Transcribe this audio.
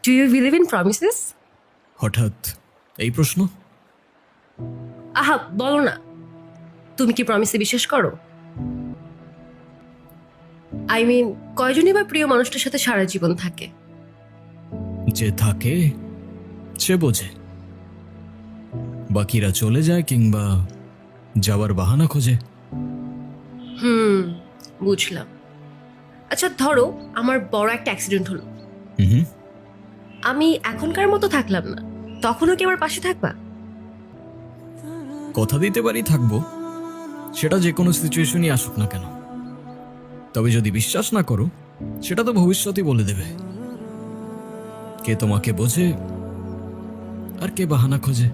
Do you believe in promises? হঠাৎ এই প্রশ্ন? আহা, বলো না, তুমি কি প্রমিসে বিশ্বাস করো? আই মিন, কয়জনই বা প্রিয় মানুষটার সাথে সারা জীবন থাকে? যে থাকে সে বোঝে, বাকিরা চলে যায় কিংবা যাওয়ার বাহানা খোঁজে। বুঝলাম। আচ্ছা ধরো আমার বড় একটা অ্যাক্সিডেন্ট হলো, হুম, আমি এখনকার মতো থাকলাম না, তখনও কি আমার পাশে থাকবা? কথা দিতে পারি থাকবো, সেটা যে কোনো সিচুয়েশনই আসুক না কেন। তবে যদি বিশ্বাস না করো, সেটা তো ভবিষ্যতই বলে দেবে। কে তোমাকে বোঝে আর কে বাহানা খোঁজে।